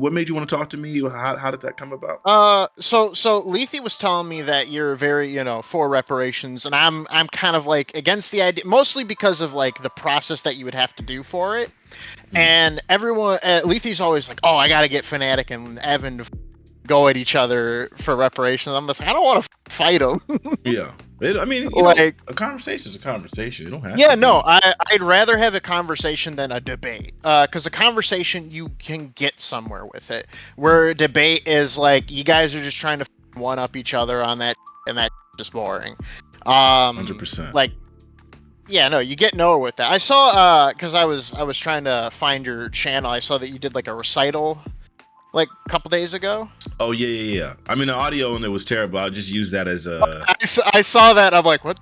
What made you want to talk to me? How did that come about? So Lethe was telling me that you're very, for reparations, and I'm kind of like against the idea, mostly because of like the process that you would have to do for it. And everyone, Lethe's always like, "Oh, I gotta get Fanatiq and Evan to go at each other for reparations." I'm just like, I don't want to fight them. Yeah. I mean, Like, a conversation is a conversation. You don't have yeah, to no, be. I'd rather have a conversation than a debate. Because a conversation you can get somewhere with it, where a debate is like you guys are just trying to one up each other on that, and that's just boring. 100%. Like, yeah, no, you get nowhere with that. I saw, because I was trying to find your channel. I saw that you did like a recital, like a couple days ago. Oh yeah. I mean, the audio and it was terrible. I'll just use that as a. I saw that. I'm like, what?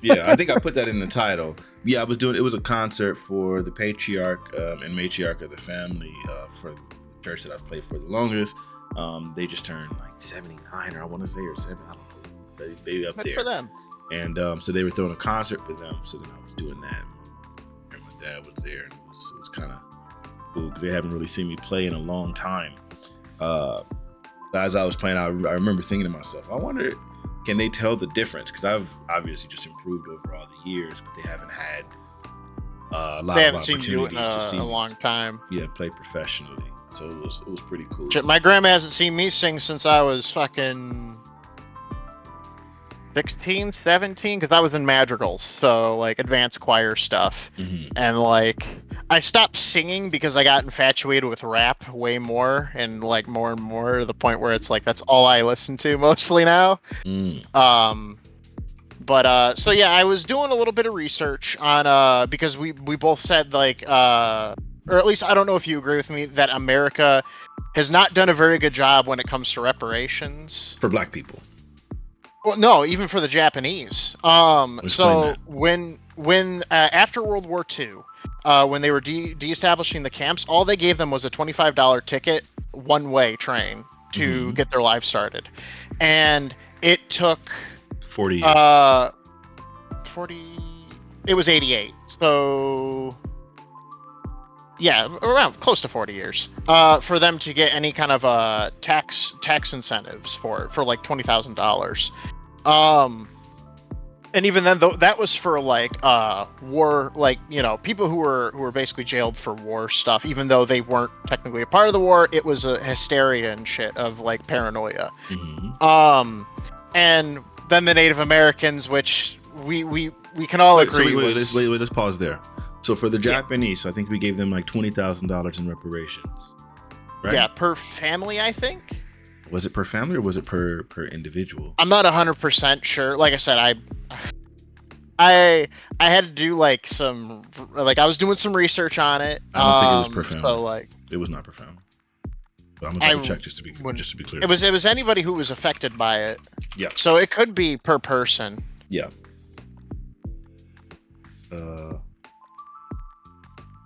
Yeah, I think I put that in the title. Yeah, it was a concert for the patriarch and matriarch of the family for the church that I've played for the longest. They just turned like 79, or I want to say, or 7. I don't know. They up Good there. for them. And so they were throwing a concert for them. So then I was doing that. And my dad was there, and it was kind of cool because they haven't really seen me play in a long time. As I was playing, I remember thinking to myself, I wonder, can they tell the difference? Because I've obviously just improved over all the years, but they haven't had a lot of opportunities to see a me, long time. yeah, play professionally. So it was pretty cool. My grandma hasn't seen me sing since I was fucking 16, 17, because I was in madrigals, so like advanced choir stuff. And like I stopped singing because I got infatuated with rap way more, and like more and more, to the point where it's like that's all I listen to mostly now. But so yeah, I was doing a little bit of research on because we both said like or at least I don't know if you agree with me, that America has not done a very good job when it comes to reparations for Black people. Well, no, even for the Japanese. So when after World War II, when they were de-establishing the camps, all they gave them was a $25 ticket, one-way train to get their lives started, and it took 40 years. 40. It was 88. So yeah, around close to 40 years for them to get any kind of tax incentives for like $20,000. And even then, though, that was for like war, like people who were basically jailed for war stuff. Even though they weren't technically a part of the war, it was a hysteria and shit of like paranoia. And then the Native Americans, which we can all agree. So let's pause there. So for the Japanese, I think we gave them like $20,000 in reparations, right? Yeah, per family, I think. Was it per family or was it per individual? I'm not 100% sure. Like I said, I had to do like I was doing some research on it. I don't think it was per family. So like it was not per family. But I'm gonna double check just to be clear. It was anybody who was affected by it. Yeah. So it could be per person. Yeah.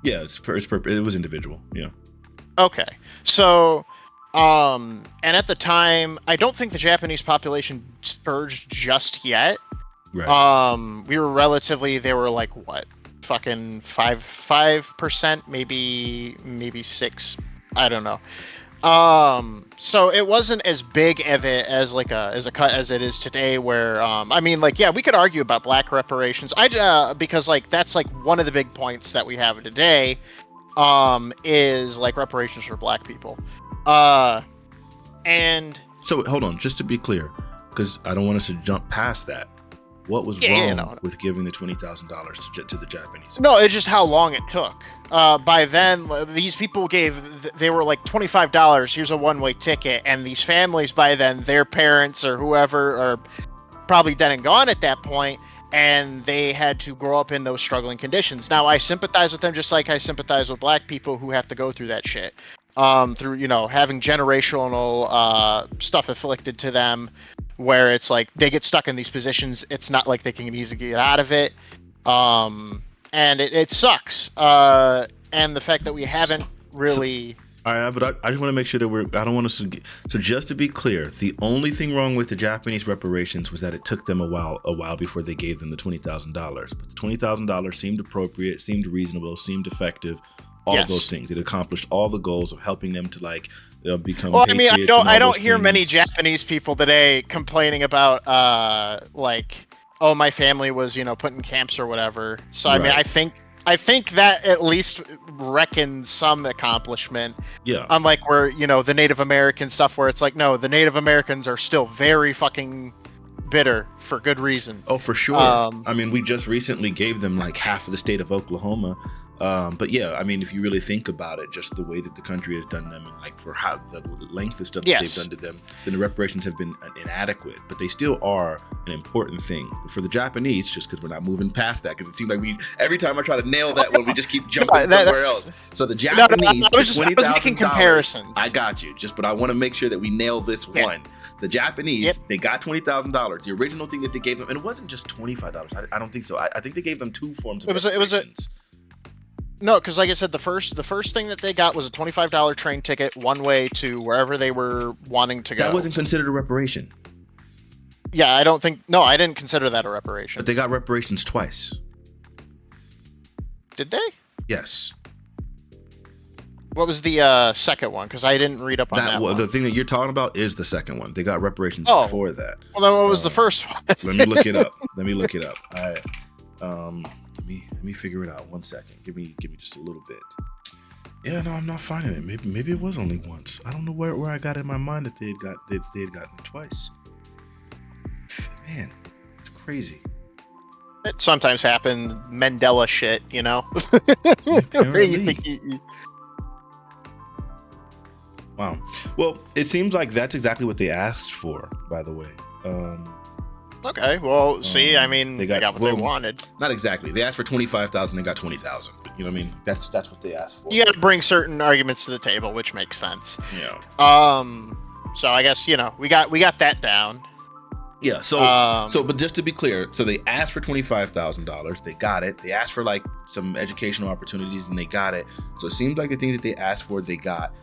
Yeah, it was individual. Yeah. Okay. So, and at the time, I don't think the Japanese population surged just yet. Right. We were they were like what, fucking 5%, maybe 6. I don't know. So it wasn't as big of it as like as a cut as it is today, where I mean, like, yeah, we could argue about Black reparations. Because like that's like one of the big points that we have today, is like reparations for Black people. And so hold on, just to be clear, because I don't want us to jump past that. What was wrong with giving the $20,000 to the Japanese? No, it's just how long it took. By then, these people they were like $25. Here's a one-way ticket, and these families by then, their parents or whoever are probably dead and gone at that point, and they had to grow up in those struggling conditions. Now, I sympathize with them just like I sympathize with Black people who have to go through that shit. Through having generational stuff afflicted to them, where it's like they get stuck in these positions. It's not like they can easily get out of it. And it sucks. And the fact that we haven't really. All right, but I just want to make sure that I don't want us to get. So just to be clear, the only thing wrong with the Japanese reparations was that it took them a while before they gave them the $20,000. But the $20,000 seemed appropriate, seemed reasonable, seemed effective. all of Yes. those things. It accomplished all the goals of helping them to like become Well, I mean, patriots. And all I don't those hear many things. Japanese people today complaining about like, oh, my family was, you know, put in camps or whatever. So I mean, Right. I think that at least reckons some accomplishment. Yeah. Unlike where, you know, the Native American stuff where it's like, no, the Native Americans are still very fucking bitter for good reason. Oh, for sure. I mean, we just recently gave them like half of the state of Oklahoma. But yeah, I mean, if you really think about it, just the way that the country has done them, and like for how the length of stuff that Yes. they've done to them, then the reparations have been inadequate. But they still are an important thing. But for the Japanese, just because we're not moving past that, because it seems like we every time I try to nail that one, we just keep jumping somewhere else. So the Japanese, I was making $20,000. comparisons. I got you, but I want to make sure that we nail this one. The Japanese, they got $20,000. The original thing that they gave them, and it wasn't just $25. I don't think so. I think they gave them two forms of reparations. No, because like I said, the first thing that they got was a $25 train ticket one way to wherever they were wanting to go. That wasn't considered a reparation. Yeah, I didn't consider that a reparation. But they got reparations twice. Did they? Yes. What was the second one? Because I didn't read up on that one. The thing that you're talking about is the second one. They got reparations before that. Well, then what was the first one? Let me look it up. All right. Let me figure it out. 1 second. Give me just a little bit. Yeah, no, I'm not finding it. Maybe it was only once. I don't know where I got in my mind that they had gotten it twice. Man, it's crazy. It sometimes happens. Mandela shit, you know. Wow. Well, it seems like that's exactly what they asked for, by the way. Okay, well, see, I mean, they got what they wanted. Not exactly. They asked for 25,000, they got 20,000. You know what I mean? That's what they asked for. You got to bring certain arguments to the table, which makes sense. Yeah. So I guess, you know, we got that down. Yeah. So but just to be clear, so they asked for $25,000, they got it. They asked for like some educational opportunities, and they got it. So it seems like the things that they asked for, they got.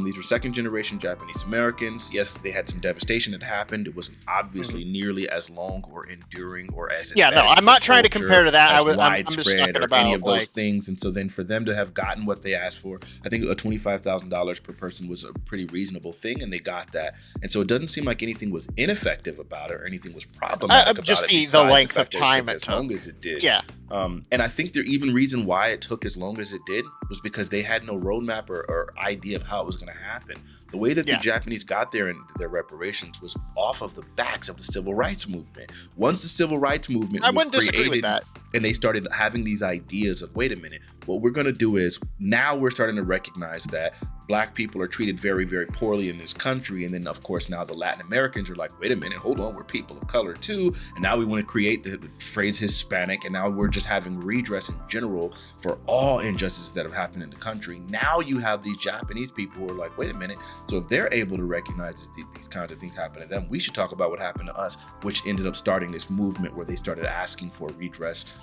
These were second-generation Japanese Americans. Yes, they had some devastation that happened. It wasn't obviously nearly as long or enduring or as no, I'm not trying to compare to that. I'm just talking about any of those things. And so then for them to have gotten what they asked for, I think $25,000 per person was a pretty reasonable thing, and they got that. And so it doesn't seem like anything was ineffective about it or anything was problematic about just it. The length of time it took. As long as it did. Yeah. And I think the even reason why it took as long as it did was because they had no roadmap or idea of how it was going to happen. The way that the Japanese got there and their reparations was off of the backs of the civil rights movement. Once the civil rights movement was created, disagree with that. And they started having these ideas of, wait a minute, what we're going to do is now we're starting to recognize that Black people are treated very, very poorly in this country. And then, of course, now the Latin Americans are like, wait a minute, hold on, we're people of color too. And now we want to create the phrase Hispanic. And now we're just having redress in general for all injustices that have happened in the country. Now you have these Japanese people who are like, wait a minute. So if they're able to recognize that these kinds of things happen to them, we should talk about what happened to us, which ended up starting this movement where they started asking for redress.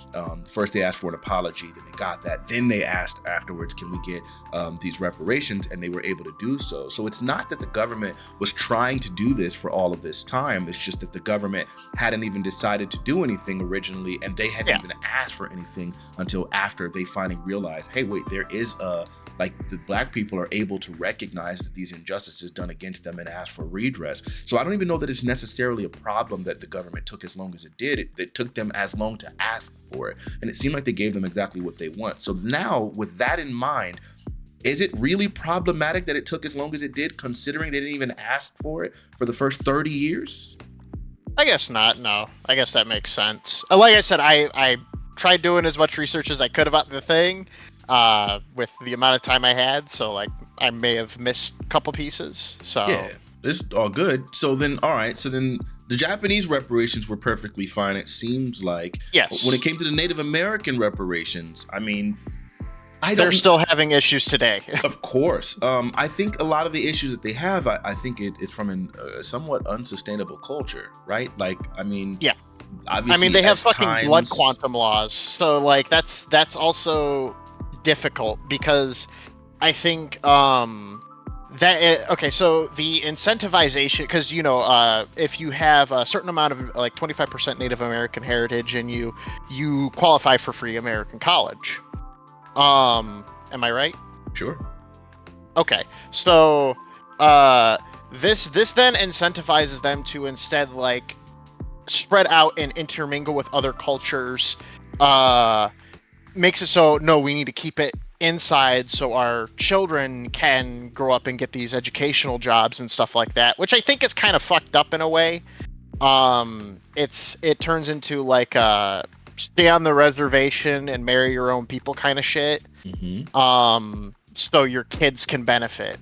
First, they asked for an apology, then they got that. Then they asked afterwards, can we get these reparations? And they were able to do so. So it's not that the government was trying to do this for all of this time. It's just that the government hadn't even decided to do anything originally, and they hadn't even asked for anything until after they finally realized, hey, wait, there is like the Black people are able to recognize that these injustices done against them and ask for redress. So I don't even know that it's necessarily a problem that the government took as long as it did. It took them as long to ask for it. And it seemed like they gave them exactly what they want. So now with that in mind, is it really problematic that it took as long as it did, considering they didn't even ask for it for the first 30 years? I guess not, no. I guess that makes sense. Like I said, I tried doing as much research as I could about the thing with the amount of time I had, so like I may have missed a couple pieces. So yeah, it's all good. So then, all right, so then the Japanese reparations were perfectly fine, it seems like. Yes. When it came to the Native American reparations, I mean, they're still having issues today. Of course. I think a lot of the issues that they have, I think it's from a somewhat unsustainable culture, right? Like, I mean, yeah. Obviously, I mean, they have fucking blood quantum laws, so like that's also difficult because I think okay, so the incentivization, because you know, if you have a certain amount of like 25% Native American heritage and you qualify for free American college. Am I right? Sure. Okay, so this then incentivizes them to instead like spread out and intermingle with other cultures. Makes it so no, we need to keep it inside so our children can grow up and get these educational jobs and stuff like that, which I think is kind of fucked up in a way. It turns into like stay on the reservation and marry your own people kind of shit. So your kids can benefit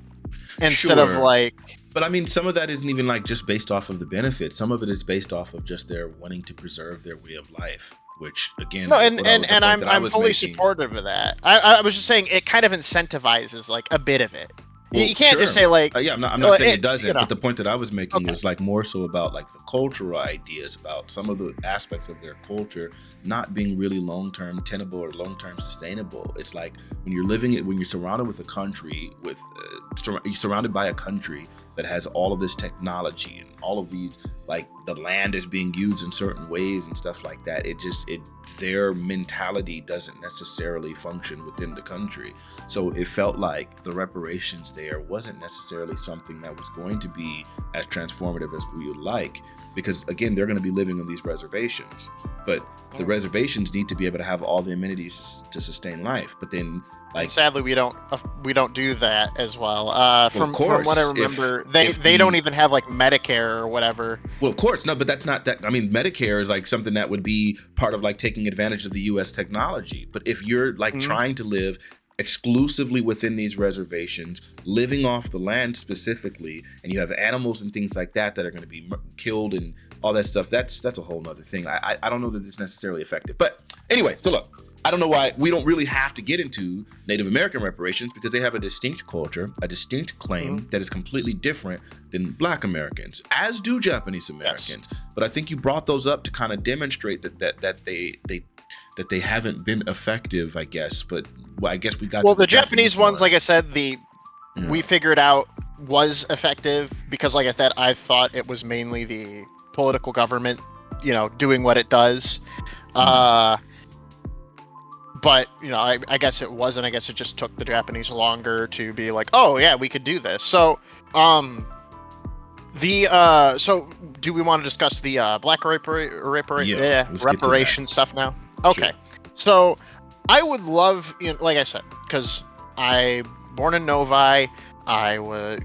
instead of like. But I mean, some of that isn't even like just based off of the benefits. Some of it is based off of just their wanting to preserve their way of life, which again, no, and I'm fully supportive of that. I was just saying it kind of incentivizes like a bit of it. Well, you can't just say like I'm not saying it doesn't, but the point that I was making was like more so about like the cultural ideas, about some of the aspects of their culture not being really long-term tenable or long-term sustainable. It's like when you're surrounded with a country you're surrounded by a country that has all of this technology and all of these, like the land is being used in certain ways and stuff like that. Their mentality doesn't necessarily function within the country. So it felt like the reparations there wasn't necessarily something that was going to be as transformative as we would like, because again, they're going to be living on these reservations, but the reservations need to be able to have all the amenities to sustain life. But then, like, sadly, we don't do that as well. From what I remember, they don't even have like Medicare or whatever. Well, of course, no, but that's not that. I mean, Medicare is like something that would be part of like taking advantage of the U.S. technology. But if you're like trying to live exclusively within these reservations, living off the land specifically, and you have animals and things like that that are going to be killed and all that stuff, that's a whole nother thing. I don't know that it's necessarily effective. But anyway, so look, I don't know why we don't really have to get into Native American reparations, because they have a distinct culture, a distinct claim that is completely different than Black Americans, as do Japanese Americans. Yes. But I think you brought those up to kind of demonstrate that they haven't been effective, I guess. But I guess we got the Japanese ones, like I said, we figured out was effective because, like I said, I thought it was mainly the political government, doing what it does. But, I guess it wasn't. I guess it just took the Japanese longer to be like, oh, yeah, we could do this. So, so do we want to discuss the Black reparation stuff now? Okay. Sure. So I would love, like I said, because I born in Novi, I was,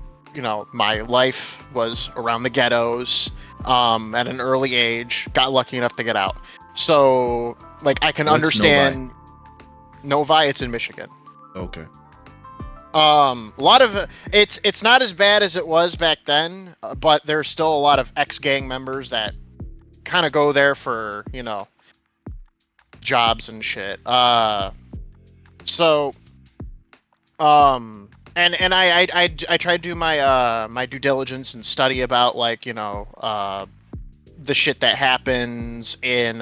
my life was around the ghettos at an early age, got lucky enough to get out. So, like, I can understand... Novi, it's in Michigan. Okay. A lot of it's not as bad as it was back then, but there's still a lot of ex-gang members that kind of go there for, jobs and shit. And I try to do my my due diligence and study about, like, the shit that happens in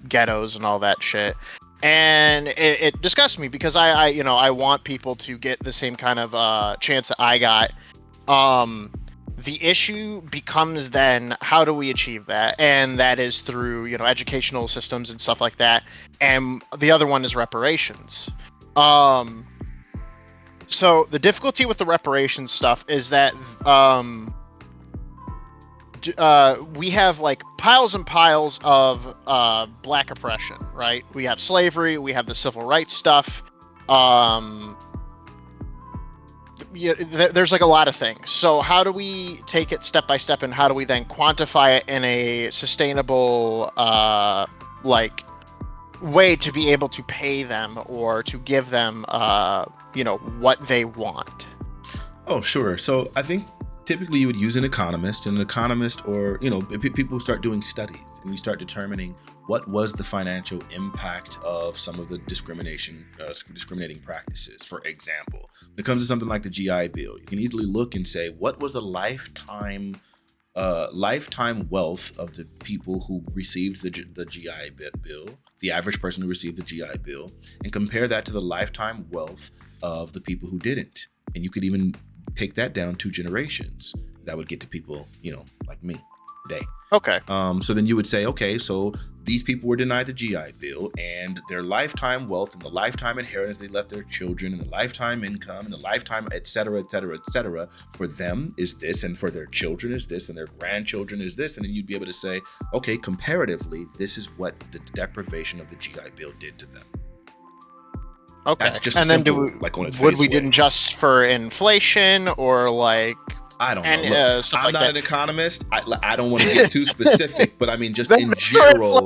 ghettos and all that shit. And it disgusts me because I want people to get the same kind of chance that I got. The issue becomes then, how do we achieve that? And that is through, educational systems and stuff like that. And the other one is reparations. So the difficulty with the reparations stuff is that we have like piles and piles of Black oppression, right? We have slavery, we have the civil rights stuff. There's like a lot of things. So how do we take it step by step, and how do we then quantify it in a sustainable like way to be able to pay them or to give them what they want? Oh, sure. So I think typically you would use an economist, or, people start doing studies and you start determining what was the financial impact of some of the discriminating practices. For example, when it comes to something like the GI Bill, you can easily look and say, what was the lifetime wealth of the people who received the GI Bill, the average person who received the GI Bill, and compare that to the lifetime wealth of the people who didn't. And you could even take that down 2 generations. That would get to people, like me today. Okay. So then you would say, okay, so these people were denied the GI Bill, and their lifetime wealth and the lifetime inheritance they left their children and the lifetime income and the lifetime et cetera, for them is this, and for their children is this, and their grandchildren is this. And then you'd be able to say, okay, comparatively, this is what the deprivation of the GI Bill did to them. Okay. That's just and simple, then would we adjust for inflation or like? I don't know. Look, I'm not an economist. I don't want to get too specific, but I mean, just in general,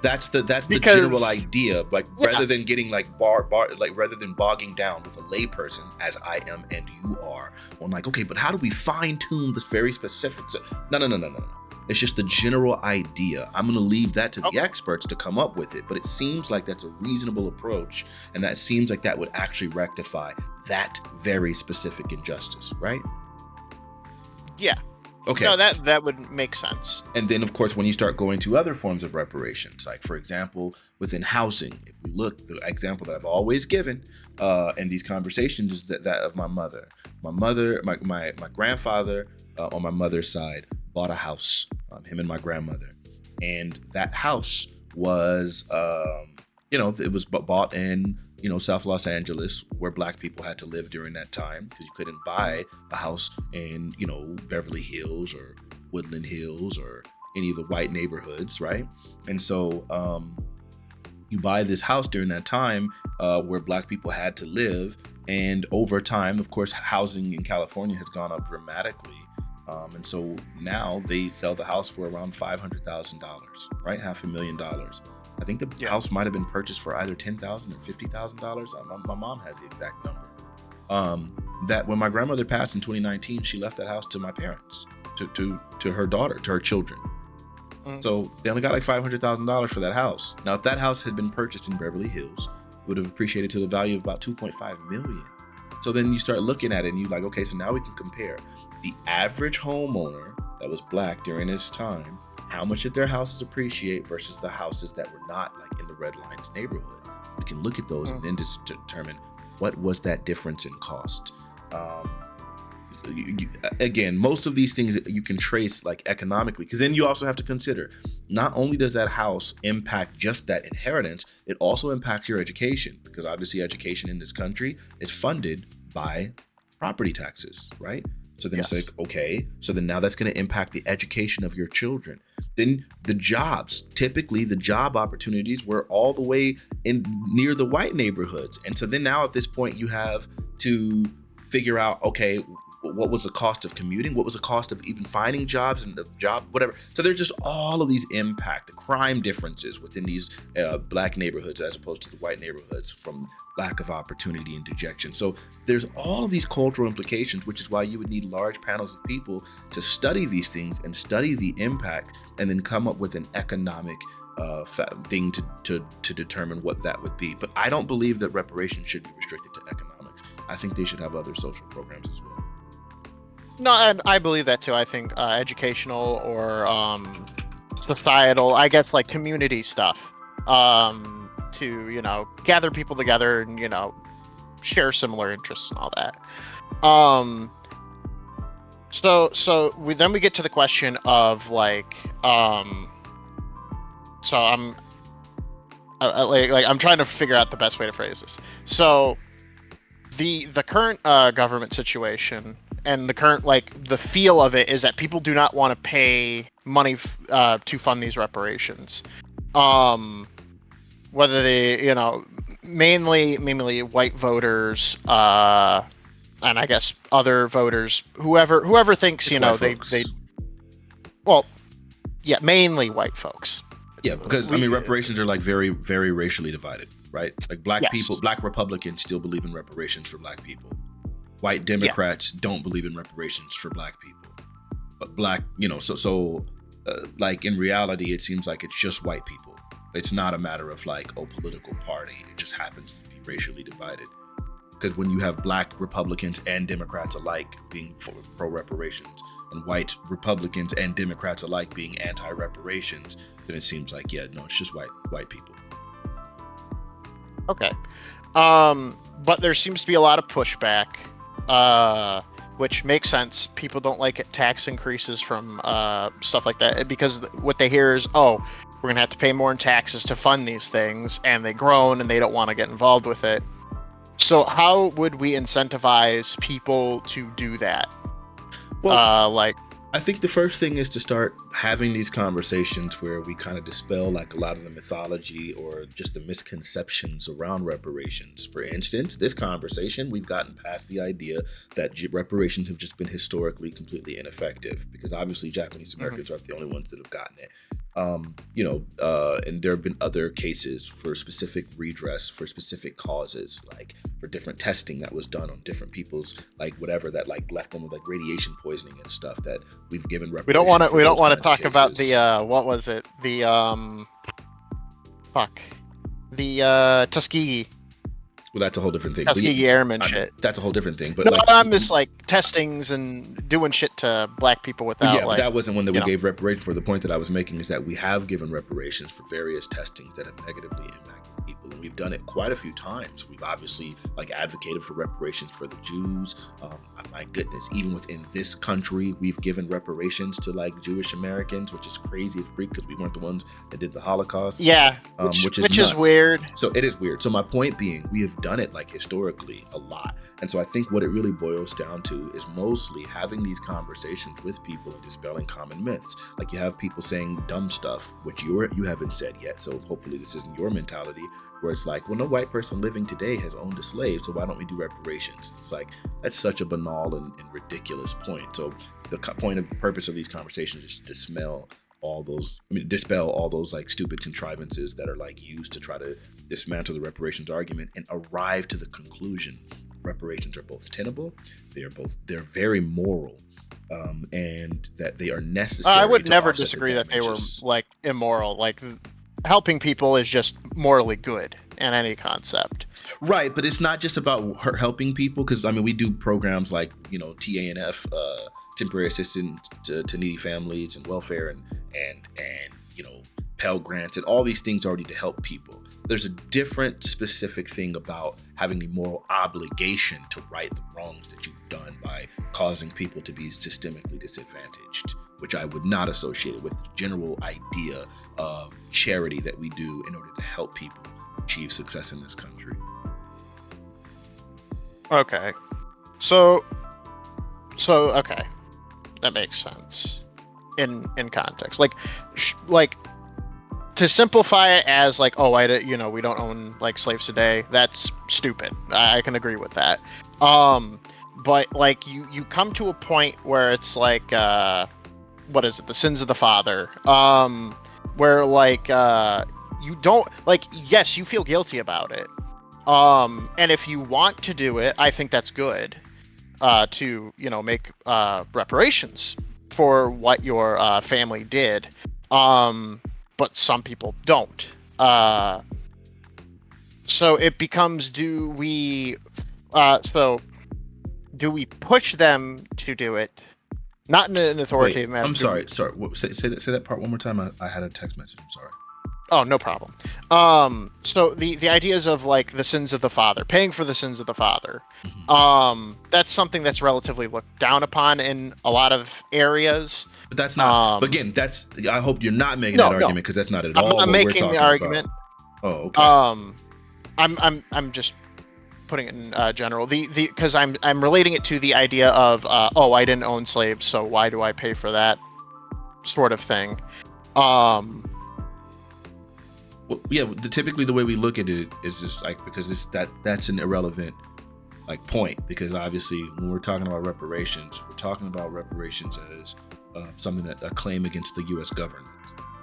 that's the general idea. Like, rather than getting like rather than bogging down with a layperson, as I am and you are, on like, okay, but how do we fine tune this very specific? No. It's just the general idea. I'm going to leave that to the experts to come up with it, but it seems like that's a reasonable approach, and that seems like that would actually rectify that very specific injustice, right? Yeah. Okay. No, that would make sense. And then, of course, when you start going to other forms of reparations, like, for example, within housing, if we look, the example that I've always given in these conversations is that of my mother. My grandfather on my mother's side bought a house, him and my grandmother. And that house was, it was bought in, South Los Angeles, where Black people had to live during that time, because you couldn't buy a house in, Beverly Hills or Woodland Hills or any of the white neighborhoods, right? And so you buy this house during that time where Black people had to live. And over time, of course, housing in California has gone up dramatically. And so now they sell the house for around $500,000, right? $500,000. I think the house might have been purchased for either $10,000 or $50,000. My mom has the exact number. That when my grandmother passed in 2019, she left that house to my parents, to her daughter, to her children. So they only got like $500,000 for that house. Now, if that house had been purchased in Beverly Hills, it would have appreciated to the value of about $2.5 million. So then you start looking at it and you're like, okay, so now we can compare the average homeowner that was Black during this time. How much did their houses appreciate versus the houses that were not, like in the redlined neighborhood? We can look at those and then just determine what was that difference in cost. Again, most of these things you can trace like economically, because then you also have to consider, not only does that house impact just that inheritance, it also impacts your education, because obviously education in this country is funded by property taxes, right? So then it's like, okay, so then now that's going to impact the education of your children. Then the jobs, typically the job opportunities were all the way in near the white neighborhoods. And so then now at this point you have to figure out, okay, what was the cost of commuting? What was the cost of even finding jobs and the job, whatever. So there's just all of these impact, the crime differences within these Black neighborhoods as opposed to the white neighborhoods from lack of opportunity and dejection. So there's all of these cultural implications, which is why you would need large panels of people to study these things and study the impact and then come up with an economic thing to determine what that would be. But I don't believe that reparations should be restricted to economics. I think they should have other social programs as well. No, and I believe that too. I think educational or societal, I guess, like community stuff, to gather people together and share similar interests and all that. So we get to the question of like, so I'm I'm trying to figure out the best way to phrase this. So the current government situation and the current the feel of it is that people do not want to pay money to fund these reparations. Whether they mainly white voters and I guess other voters, whoever thinks they mainly white folks. Yeah, because reparations are like very, very racially divided, right? Like Black people, Black Republicans still believe in reparations for Black people. White Democrats don't believe in reparations for Black people. But Black, like in reality, it seems like it's just white people. It's not a matter of political party. It just happens to be racially divided. Because when you have Black Republicans and Democrats alike being pro-reparations, and white Republicans and Democrats alike being anti-reparations, then it seems like, it's just white people. Okay. But there seems to be a lot of pushback, which makes sense. People don't like tax increases from stuff like that, because what they hear is, we're going to have to pay more in taxes to fund these things, and they groan and they don't want to get involved with it. So how would we incentivize people to do that? Well, I think the first thing is to start having these conversations where we kind of dispel like a lot of the mythology or just the misconceptions around reparations. For instance, this conversation, we've gotten past the idea that reparations have just been historically completely ineffective, because obviously Japanese Americans aren't the only ones that have gotten it. And there have been other cases for specific redress for specific causes, like for different testing that was done on different people's, like whatever, that like left them with like radiation poisoning and stuff, that we've given reparations. We don't want to talk about the what was it? The Tuskegee. Well, that's a whole different thing. Tuskegee Airmen shit. That's a whole different thing. But no, I'm just like testings and doing shit to black people without. Yeah, but that wasn't one that we gave reparations for. The point that I was making is that we have given reparations for various testings that have negatively impacted people, and we've done it quite a few times. We've obviously like advocated for reparations for the Jews. My goodness, even within this country, we've given reparations to like Jewish Americans, which is crazy as freak because we weren't the ones that did the Holocaust. Yeah, which is weird. So it is weird. So my point being, we have done it like historically a lot, and so I think what it really boils down to is mostly having these conversations with people and dispelling common myths. Like you have people saying dumb stuff, which you haven't said yet. So hopefully this isn't your mentality, where it's like, well, no white person living today has owned a slave, so why don't we do reparations? It's like, that's such a banal and ridiculous point. So the purpose of these conversations is to dispel all those like stupid contrivances that are like used to try to dismantle the reparations argument and arrive to the conclusion reparations are both tenable, they're very moral, and that they are necessary. I would never disagree that they were like immoral. Like helping people is just morally good in any concept. Right, but it's not just about helping people, because I mean we do programs like TANF, temporary assistance to needy families, and welfare, and Pell Grants, and all these things already to help people. There's a different specific thing about having the moral obligation to right the wrongs that you've done by causing people to be systemically disadvantaged, which I would not associate with the general idea of charity that we do in order to help people achieve success in this country. Okay. So okay. That makes sense in context. Like to simplify it as like, oh, we don't own like slaves today. That's stupid. I can agree with that. But like you come to a point where it's like, what is it? The sins of the father. Where like you don't like. Yes, you feel guilty about it. And if you want to do it, I think that's good. To make reparations for what your family did, but some people don't. So it becomes: do we push them to do it? Not in an authoritative manner. I'm sorry. Say that part one more time. I had a text message. I'm sorry. Oh, no problem. So the ideas of like the sins of the father, paying for the sins of the father, that's something that's relatively looked down upon in a lot of areas. But that's not. But again, I hope you're not making that argument, because that's not at all. I'm making the argument. About. Oh, okay. I'm just putting it in general. Because I'm relating it to the idea of I didn't own slaves, so why do I pay for that sort of thing? Well, yeah, typically the way we look at it is just like, because that's an irrelevant like point, because obviously when we're talking about reparations, we're talking about reparations as something a claim against the U.S. government,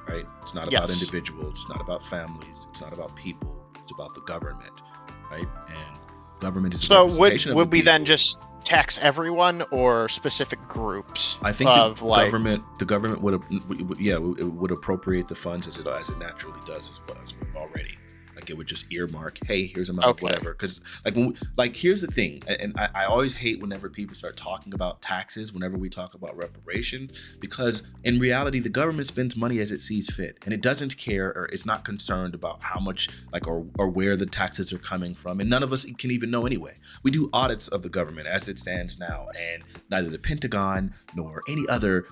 right? It's not about individuals, it's not about families, it's not about people, it's about the government, right? And government is so would we then just tax everyone or specific groups? I think the government would appropriate the funds as it naturally does as well already. Like it would just earmark, hey, here's amount of whatever. Because here's the thing, and I always hate whenever people start talking about taxes whenever we talk about reparation, because in reality the government spends money as it sees fit, and it doesn't care or is not concerned about how much or where the taxes are coming from, and none of us can even know anyway. We do audits of the government as it stands now, and neither the Pentagon nor any other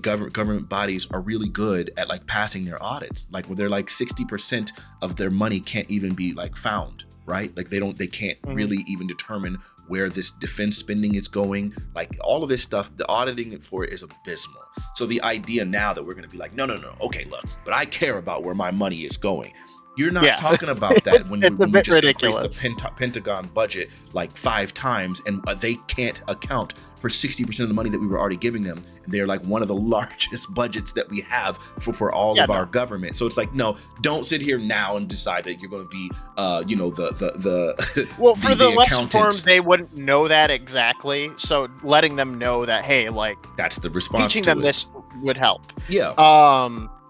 government bodies are really good at like passing their audits, like where they're like 60% of their money can't even be like found, right? Like they can't really even determine where this defense spending is going. Like all of this stuff, the auditing for it is abysmal. So the idea now that we're going to be like, no, okay, look, but I care about where my money is going. You're not talking about that when we just increase the Pentagon budget like 5 times, and they can't account for 60% of the money that we were already giving them. And they're like one of the largest budgets that we have for all of our government. So it's like, no, don't sit here now and decide that you're going to be, the well, for the less informed, they wouldn't know that exactly. So letting them know that, hey, like that's the response. Teaching them this would help. Yeah.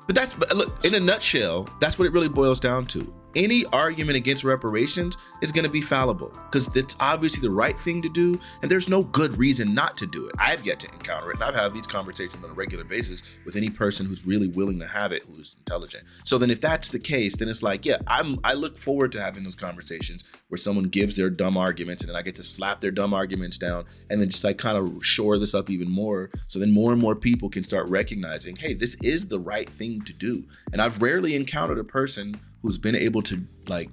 But look, in a nutshell, that's what it really boils down to. Any argument against reparations is going to be fallible because it's obviously the right thing to do, and there's no good reason not to do it. I've yet to encounter it, and I've had these conversations on a regular basis with any person who's really willing to have it, who's intelligent. So then if that's the case, then it's like, yeah, I look forward to having those conversations where someone gives their dumb arguments, and then I get to slap their dumb arguments down and then just like kind of shore this up even more. So then more and more people can start recognizing, hey, this is the right thing to do. And I've rarely encountered a person who's been able to like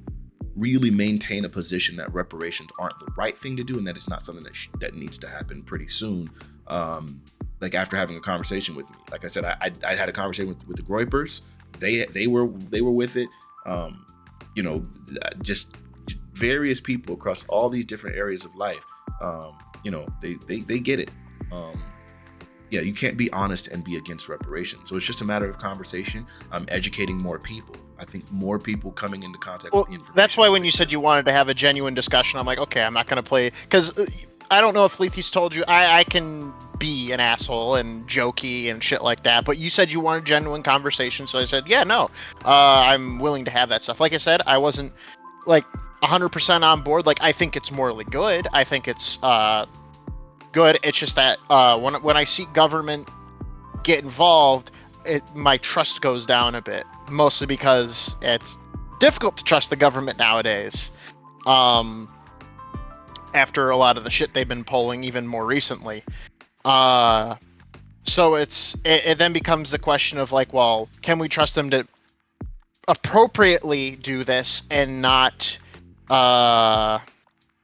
really maintain a position that reparations aren't the right thing to do, and that it's not something that needs to happen pretty soon. Like after having a conversation with me, like I said, I had a conversation with the Groypers. They were with it. Just various people across all these different areas of life. They get it. Yeah, you can't be honest and be against reparations. So it's just a matter of conversation. Educating more people. I think more people coming into contact with the information. That's why when you said you wanted to have a genuine discussion, I'm like, okay, I'm not going to play, because I don't know if Lethi's told you, I can be an asshole and jokey and shit like that, but you said you wanted genuine conversation, so I said, yeah, no, I'm willing to have that stuff. Like I said, I wasn't like 100% on board. Like, I think it's morally good. I think it's good. It's just that when I see government get involved, my trust goes down a bit, mostly because it's difficult to trust the government nowadays. After a lot of the shit they've been pulling, even more recently. So it then becomes the question of like, well, can we trust them to appropriately do this and not,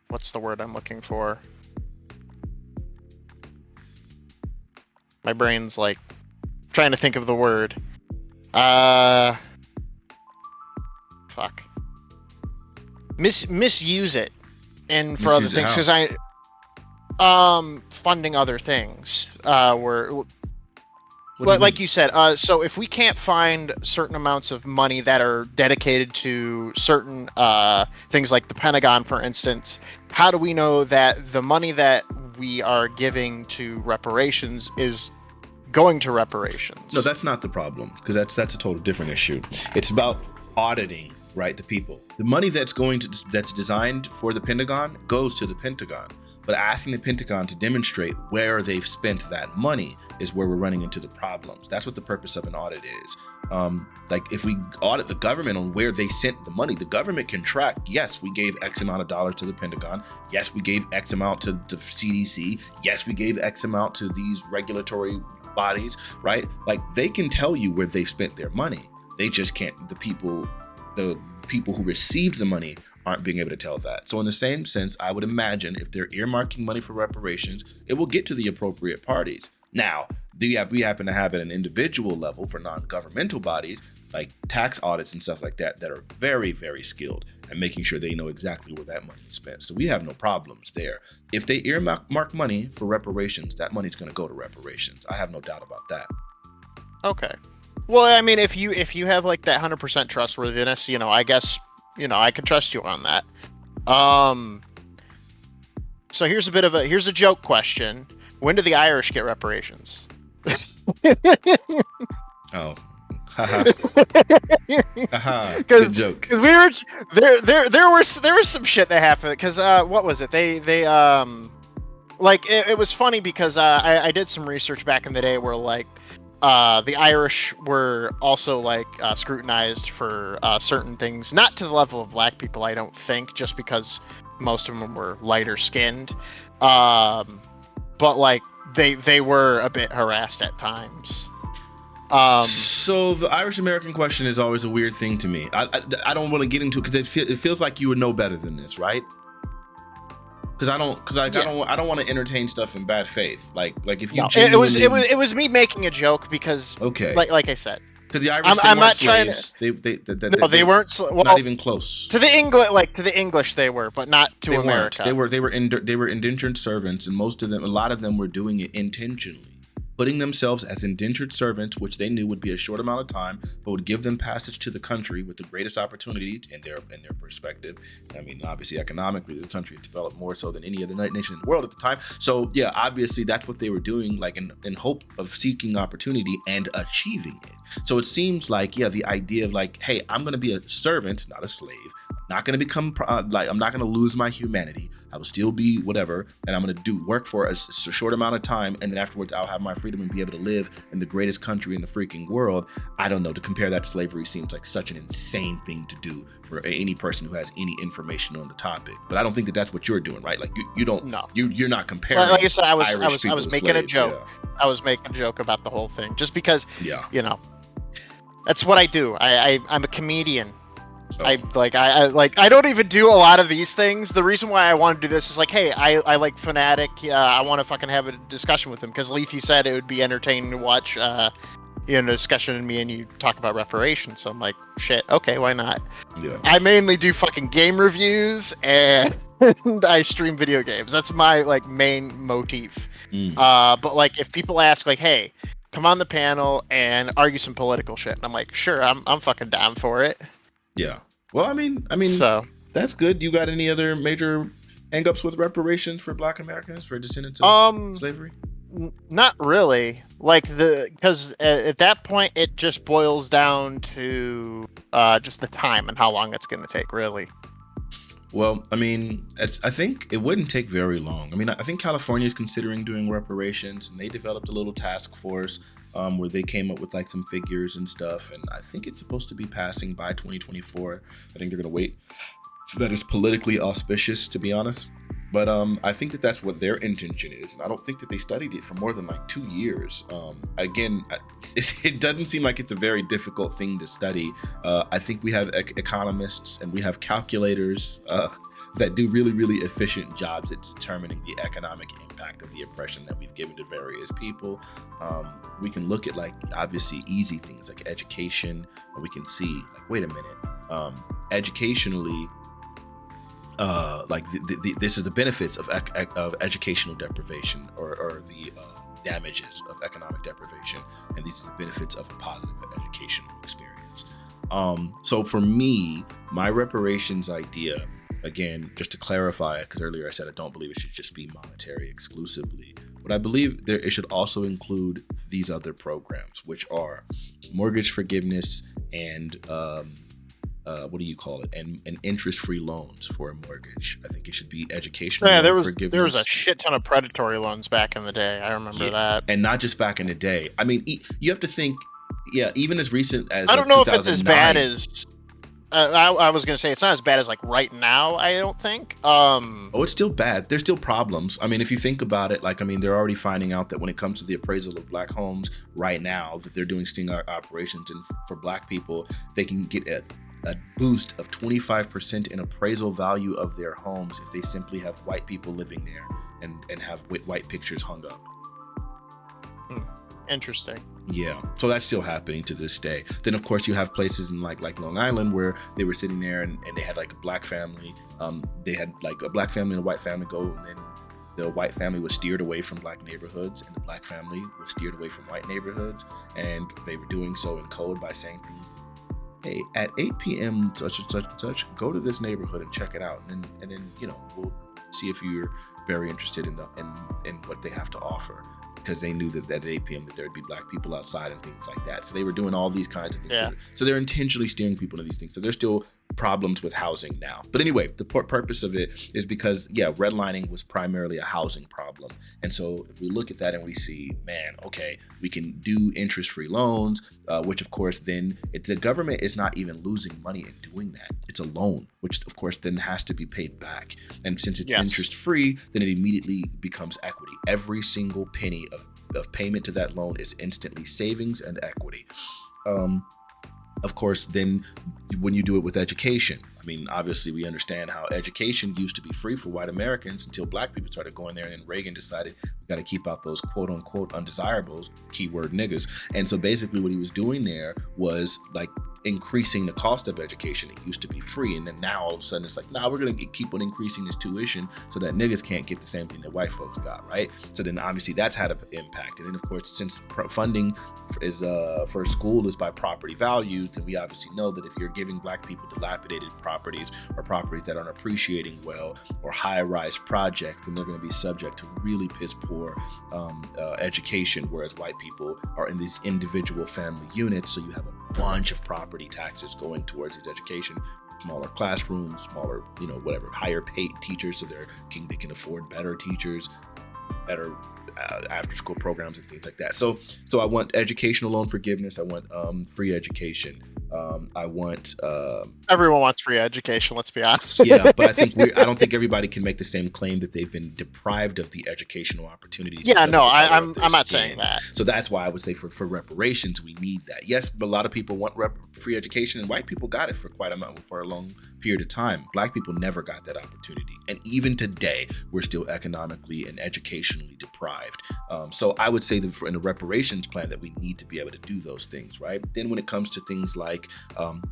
what's the word I'm looking for? My brain's like trying to think of the word. Fuck. Misuse it, and for other things, because funding other things. Like you said, so if we can't find certain amounts of money that are dedicated to certain things like the Pentagon, for instance, how do we know that the money that we are giving to reparations is going to reparations? No, that's not the problem, because that's a total different issue. It's about auditing, right? The people. The money that's designed for the Pentagon goes to the Pentagon. But asking the Pentagon to demonstrate where they've spent that money is where we're running into the problems. That's what the purpose of an audit is. Like if we audit the government on where they sent the money, the government can track, yes, we gave X amount of dollars to the Pentagon. Yes, we gave X amount to the CDC. Yes, we gave X amount to these regulatory bodies, right? Like they can tell you where they've spent their money. They just can't, the people who received the money aren't being able to tell that. So in the same sense, I would imagine if they're earmarking money for reparations, it will get to the appropriate parties. Now, we happen to have at an individual level for non-governmental bodies, like tax audits and stuff like that are very, very skilled at making sure they know exactly where that money is spent. So we have no problems there. If they earmark money for reparations, that money's going to go to reparations. I have no doubt about that. Okay. Well, I mean, if you have like that 100% trustworthiness, I guess, I could trust you on that. So here's a joke question. When do the Irish get reparations? Oh. Haha. Good joke. Because we were there was some shit that happened. Because what was it? They like it was funny because I did some research back in the day where like the Irish were also like scrutinized for certain things, not to the level of black people, I don't think, just because most of them were lighter skinned. But like they were a bit harassed at times. So the Irish American question is always a weird thing to me. I don't want to get into it because it feels like you would know better than this, right? Because I don't want to entertain stuff in bad faith. Like if you genuinely... it was me making a joke because like I said, because the Irish I'm not slaves. Trying to... they weren't not even close to the English they were, but not to America. They were indentured servants, and a lot of them were doing it intentionally, putting themselves as indentured servants, which they knew would be a short amount of time, but would give them passage to the country with the greatest opportunity in their perspective. I mean, obviously, economically, this country had developed more so than any other nation in the world at the time. So, yeah, obviously, that's what they were doing, like in hope of seeking opportunity and achieving it. So it seems like, yeah, the idea of like, hey, I'm going to be a servant, not a slave. Not going to become I'm not going to lose my humanity. I will still be whatever, and I'm going to work for a short amount of time, and then afterwards I'll have my freedom and be able to live in the greatest country in the freaking world. I don't know. To compare that to slavery seems like such an insane thing to do for any person who has any information on the topic. But I don't think that that's what you're doing, right? Like you don't. No. You're not comparing. Like I said, I was making a joke. Yeah. I was making a joke about the whole thing, just because. Yeah. You know, that's what I do. I'm a comedian. Oh. I don't even do a lot of these things. The reason why I want to do this is like, hey, I like Fanatiq. I want to fucking have a discussion with him because Leafy said it would be entertaining to watch, a discussion and me and you talk about reparations. So I'm like, shit, okay, why not? Yeah. I mainly do fucking game reviews and I stream video games. That's my like main motif. But like if people ask like, hey, come on the panel and argue some political shit, and I'm like, sure, I'm fucking down for it. Yeah. Well, I mean, so that's good. You got any other major hang-ups with reparations for Black Americans, for descendants of slavery? Not really. Like because at that point it just boils down to just the time and how long it's going to take, really. Well, I mean, I think it wouldn't take very long. I mean, I think California is considering doing reparations, and they developed a little task force where they came up with like some figures and stuff. And I think it's supposed to be passing by 2024. I think they're going to wait. So that is politically auspicious, to be honest. But I think that that's what their intention is. And I don't think that they studied it for more than like 2 years. Again, it doesn't seem like it's a very difficult thing to study. I think we have economists and we have calculators that do really, really efficient jobs at determining the economic impact of the oppression that we've given to various people. We can look at like obviously easy things like education, and we can see like, wait a minute, educationally, this is the benefits of educational deprivation or the damages of economic deprivation, and these are the benefits of a positive educational experience. So for me, my reparations idea, again, just to clarify, because earlier I said I don't believe it should just be monetary exclusively, but I believe it should also include these other programs, which are mortgage forgiveness and what do you call it? And interest-free loans for a mortgage. I think it should be educational. Yeah, there was a shit ton of predatory loans back in the day. I remember that. And not just back in the day. I mean, you have to think. Yeah, even as recent as I don't know if it's as bad as. I was gonna say it's not as bad as like right now. I don't think. Oh, it's still bad. There's still problems. I mean, if you think about it, like I mean, they're already finding out that when it comes to the appraisal of Black homes right now, that they're doing sting operations, and for Black people, they can get a boost of 25% in appraisal value of their homes if they simply have white people living there and have white pictures hung up. Interesting. Yeah, so that's still happening to this day. Then of course you have places in like Long Island where they were sitting there and they had like a Black family. They had like a Black family and a white family go, and then the white family was steered away from Black neighborhoods and the Black family was steered away from white neighborhoods, and they were doing so in code by saying things. Hey, at 8 p.m. such and such and such, go to this neighborhood and check it out, and then we'll see if you're very interested in what they have to offer, because they knew that at 8 p.m. that there would be Black people outside and things like that. So they were doing all these kinds of things. Yeah. So they're intentionally steering people to these things. So they're still problems with housing now. But anyway, the purpose of it is because, yeah, redlining was primarily a housing problem. And so if we look at that and we see, man, okay, we can do interest-free loans, which of course then the government is not even losing money in doing that. It's a loan, which of course then has to be paid back. And since it's interest-free, then it immediately becomes equity. Every single penny of payment to that loan is instantly savings and equity. Of course, then when you do it with education, I mean, obviously we understand how education used to be free for white Americans until black people started going there, and then Reagan decided we got to keep out those quote unquote undesirables, keyword niggas. And so basically what he was doing there was like increasing the cost of education. It used to be free, and then now all of a sudden it's like, nah, we're gonna keep on increasing this tuition so that niggas can't get the same thing that white folks got, right? So then obviously that's had an impact. And then of course, since funding is for school is by property values, then we obviously know that if you're giving black people dilapidated properties or properties that aren't appreciating well or high-rise projects, then they're going to be subject to really piss poor education, whereas white people are in these individual family units, so you have a bunch of property taxes going towards these education, smaller classrooms, smaller, whatever, higher paid teachers, so they can afford better teachers, better after school programs and things like that. So I want educational loan forgiveness. I want free education. I want everyone wants free education, let's be honest. Yeah, but I don't think everybody can make the same claim that they've been deprived of the educational opportunities. Yeah, no, I'm not saying that. So that's why I would say for reparations, we need that. Yes, but a lot of people want free education, and white people got it for a long period of time. Black people never got that opportunity, and even today, we're still economically and educationally deprived. So I would say that in the reparations plan that we need to be able to do those things, right? Then when it comes to things like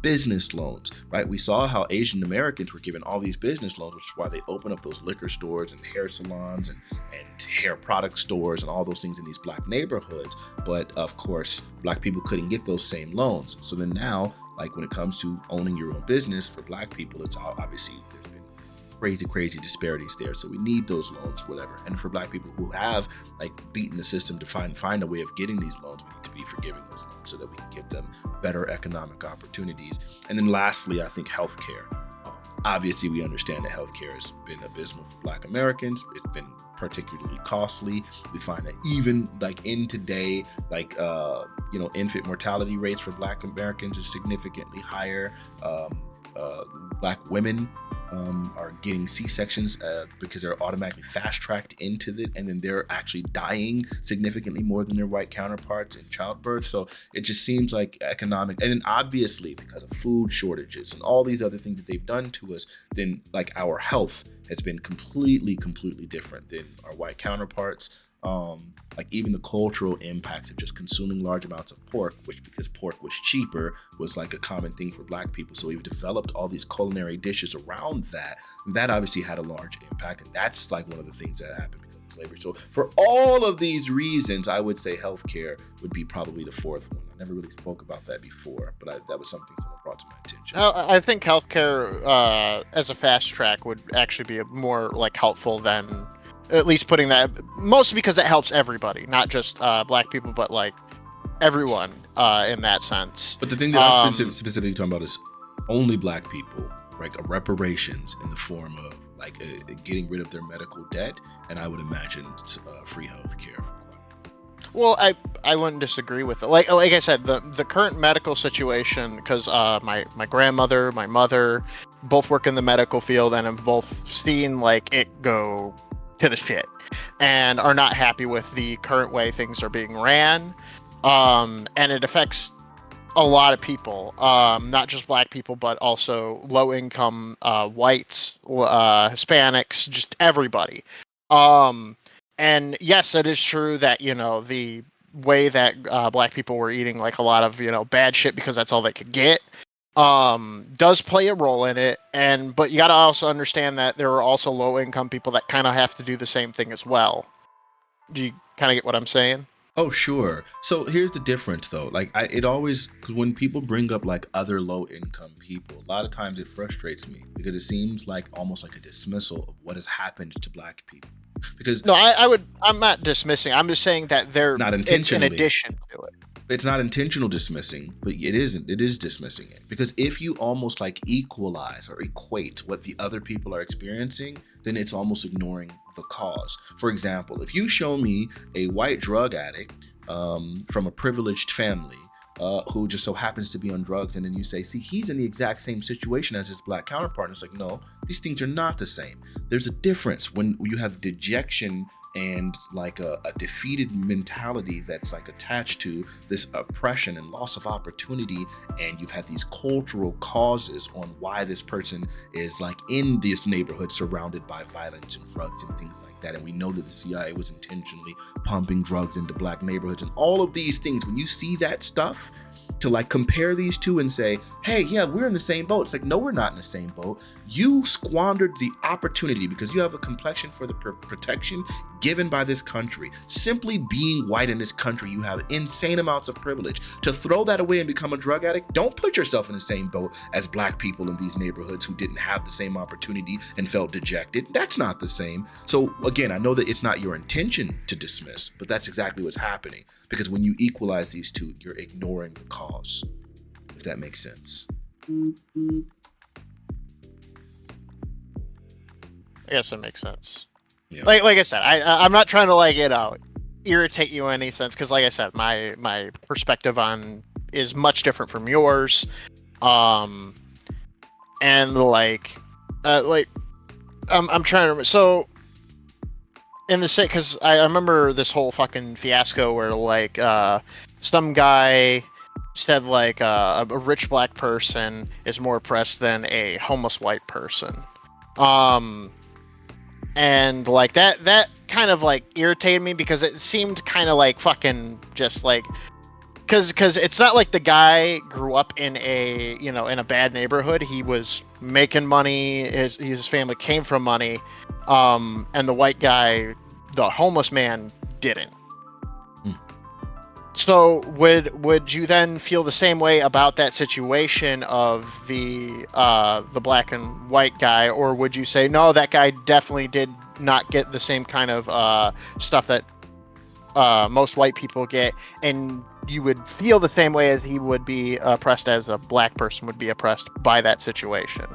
business loans, right? We saw how Asian Americans were given all these business loans, which is why they opened up those liquor stores and hair salons and hair product stores and all those things in these black neighborhoods. But of course, black people couldn't get those same loans. So then now, like when it comes to owning your own business for black people, it's obviously there's been crazy disparities there. So we need those loans, whatever. And for black people who have like beaten the system to find a way of getting these loans, we need to be forgiving those loans so that we can give them better economic opportunities. And then lastly, I think healthcare. Obviously, we understand that healthcare has been abysmal for black Americans. It's been particularly costly. We find that even like in today, like, infant mortality rates for black Americans is significantly higher. Black women are getting C-sections because they're automatically fast-tracked into it, and then they're actually dying significantly more than their white counterparts in childbirth. So it just seems like economic, and then obviously because of food shortages and all these other things that they've done to us, then like our health has been completely different than our white counterparts. Like even the cultural impacts of just consuming large amounts of pork, which because pork was cheaper, was like a common thing for black people. So we've developed all these culinary dishes around that. And that obviously had a large impact. And that's like one of the things that happened because of slavery. So for all of these reasons, I would say healthcare would be probably the fourth one. I never really spoke about that before, but that was something someone brought to my attention. I think healthcare as a fast track would actually be more like helpful than at least putting that, mostly because it helps everybody, not just black people, but like everyone in that sense. But the thing that I'm specifically talking about is only black people, like reparations in the form of like getting rid of their medical debt, and I would imagine free health care. Well, I wouldn't disagree with it. Like I said, the current medical situation, because my grandmother, my mother, both work in the medical field and have both seen like it go to the shit and are not happy with the current way things are being ran, and it affects a lot of people, not just black people but also low income whites, Hispanics, just everybody. And yes, it is true that the way that black people were eating like a lot of bad shit because that's all they could get does play a role in it, but you got to also understand that there are also low income people that kind of have to do the same thing as well. Do you kind of get what I'm saying? Oh, sure. So here's the difference though. Like because when people bring up like other low income people, a lot of times it frustrates me because it seems like almost like a dismissal of what has happened to black people. Because no, I'm not dismissing. I'm just saying that they're not intentionally. It's in addition to it. It's not intentional dismissing, but it is dismissing it. Because if you almost like equalize or equate what the other people are experiencing, then it's almost ignoring the cause. For example, if you show me a white drug addict from a privileged family who just so happens to be on drugs, and then you say, see, he's in the exact same situation as his black counterpart, and it's like, no, these things are not the same. There's a difference when you have dejection and like a defeated mentality that's like attached to this oppression and loss of opportunity, and you've had these cultural causes on why this person is like in this neighborhood surrounded by violence and drugs and things like that. And we know that the CIA was intentionally pumping drugs into black neighborhoods and all of these things. When you see that stuff, to like compare these two and say, hey, yeah, we're in the same boat. It's like, no, we're not in the same boat. You squandered the opportunity because you have a complexion for the protection given by this country. Simply being white in this country, you have insane amounts of privilege. To throw that away and become a drug addict, don't put yourself in the same boat as black people in these neighborhoods who didn't have the same opportunity and felt dejected. That's not the same. So again, I know that it's not your intention to dismiss, but that's exactly what's happening. Because when you equalize these two, you're ignoring the cause, if that makes sense. I guess it makes sense. Yeah. Like I said, I'm not trying to like irritate you in any sense, because like I said, my perspective on is much different from yours, and I'm trying to remember. So in the same, because I remember this whole fucking fiasco where like some guy said like a rich black person is more oppressed than a homeless white person, and like that kind of like irritated me, because it seemed kind of like fucking just like, because it's not like the guy grew up in a in a bad neighborhood. He was making money, his family came from money, and the white guy, the homeless man, didn't. So would you then feel the same way about that situation of the black and white guy, or would you say no, that guy definitely did not get the same kind of stuff that most white people get, and you would feel the same way as he would be oppressed as a black person would be oppressed by that situation?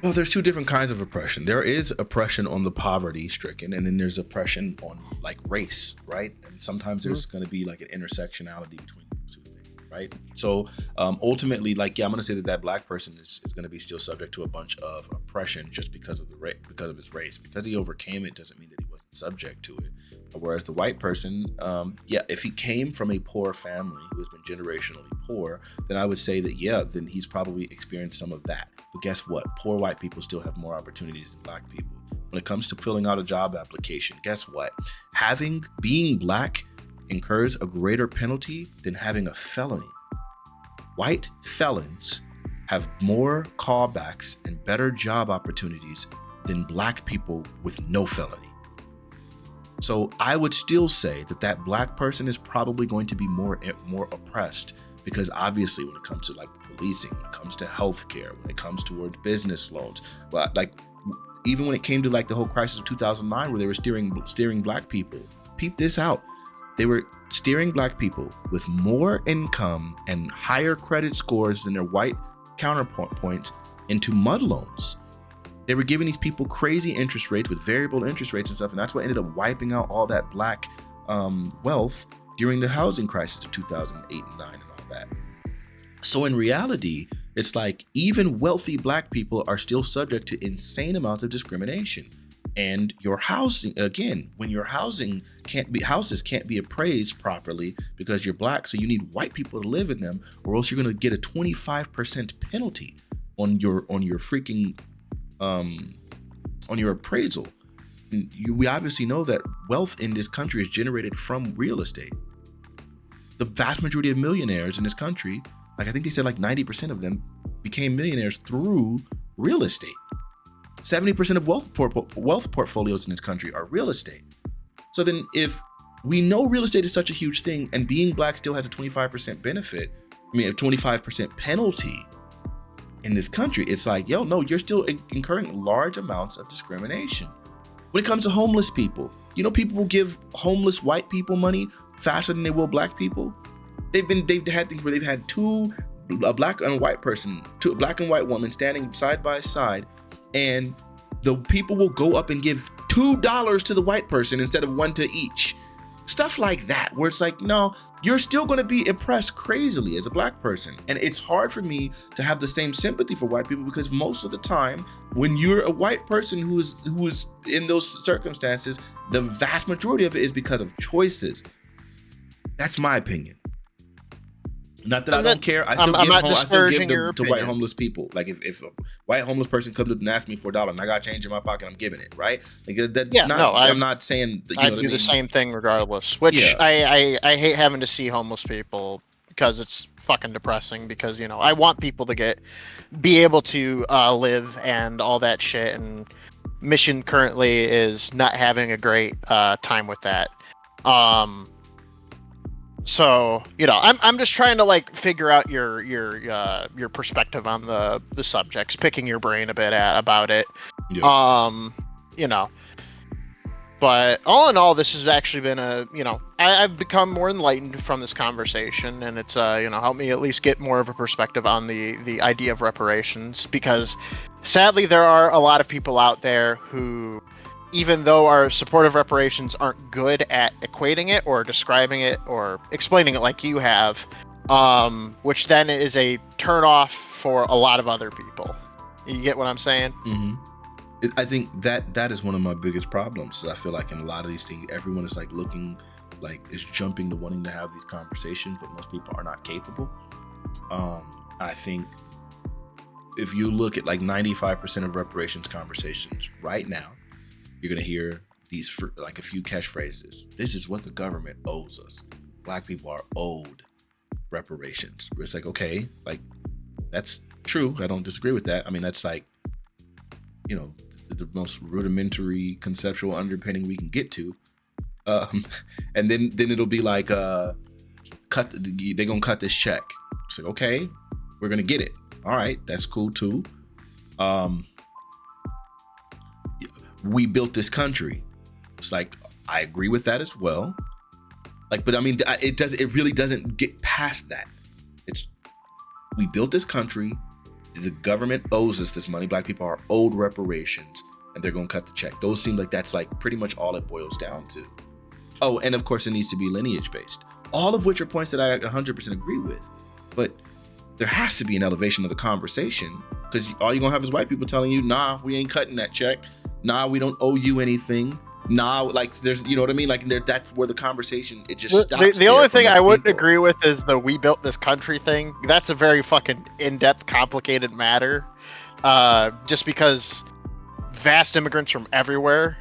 Well, there's two different kinds of oppression. There is oppression on the poverty stricken, and then there's oppression on like race, right? And sometimes there's going to be like an intersectionality between those two things, right? So ultimately, like, yeah, I'm going to say that black person is going to be still subject to a bunch of oppression just because of because of his race. Because he overcame it doesn't mean that he wasn't subject to it. Whereas the white person, if he came from a poor family who has been generationally poor, then I would say that, then he's probably experienced some of that. But guess what? Poor white people still have more opportunities than black people. When it comes to filling out a job application, guess what? Being black incurs a greater penalty than having a felony. White felons have more callbacks and better job opportunities than black people with no felony. So I would still say that black person is probably going to be more oppressed, because obviously when it comes to like policing, when it comes to healthcare, when it comes towards business loans, but like even when it came to like the whole crisis of 2009 where they were steering black people, peep this out. They were steering black people with more income and higher credit scores than their white counterpoints into mud loans. They were giving these people crazy interest rates with variable interest rates and stuff, and that's what ended up wiping out all that black wealth during the housing crisis of 2008 and 9 and all that. So in reality, it's like even wealthy black people are still subject to insane amounts of discrimination. And your housing, again, when your houses can't be appraised properly because you're black, so you need white people to live in them, or else you're going to get a 25% penalty on your freaking on your appraisal. We obviously know that wealth in this country is generated from real estate. The vast majority of millionaires in this country, like I think they said like 90% of them became millionaires through real estate. 70% of wealth portfolios in this country are real estate. So then if we know real estate is such a huge thing and being black still has a 25% benefit, a 25% penalty in this country, it's like, no, you're still incurring large amounts of discrimination. When it comes to homeless people, people will give homeless white people money faster than they will black people. They've had things where they've had a black and white person, a black and white woman standing side by side, and the people will go up and give $2 to the white person instead of $1 to each. Stuff like that, where it's like, no, you're still going to be impressed crazily as a black person. And it's hard for me to have the same sympathy for white people, because most of the time when you're a white person who is in those circumstances, the vast majority of it is because of choices. That's my opinion. Not that I don't care. I still give them to white homeless people. Like if a white homeless person comes up and asks me for $1 and I got change in my pocket, I'm giving it, right? Like I'm not saying that, I do the same thing regardless. Which I hate having to see homeless people, because it's fucking depressing. Because I want people to be able to live and all that shit. And Mission currently is not having a great time with that. So I'm just trying to like figure out your perspective on the subjects, picking your brain a bit about it. Yeah. But all in all, this has actually been I've become more enlightened from this conversation, and it's helped me at least get more of a perspective on the idea of reparations, because sadly there are a lot of people out there who, even though our supportive reparations aren't good at equating it or describing it or explaining it like you have, which then is a turn off for a lot of other people. You get what I'm saying? Mm-hmm. I think that is one of my biggest problems. I feel like in a lot of these things, everyone is like looking, like is jumping to wanting to have these conversations, but most people are not capable. I think if you look at like 95% of reparations conversations right now, you're going to hear these like a few catchphrases. This is what the government owes us. Black people are owed reparations. It's like, okay, like that's true. I don't disagree with that. I mean, that's like, the most rudimentary conceptual underpinning we can get to. And then it'll be like, they're going to cut this check. It's like, okay, we're going to get it. All right. That's cool too. We built this country. It's like, I agree with that as well. Like, but I mean, it really doesn't get past that. We built this country. The government owes us this money. Black people are owed reparations, and they're going to cut the check. Those seem like that's like pretty much all it boils down to. Oh, and of course it needs to be lineage based. All of which are points that I 100% agree with. But there has to be an elevation of the conversation, because all you're going to have is white people telling you, nah, we ain't cutting that check. Nah, we don't owe you anything. Nah, like there's, you know what I mean? Like that's where the conversation, it just stops. The only thing I wouldn't agree with is the "we built this country" thing. That's a very fucking in-depth, complicated matter. Just because vast immigrants from everywhere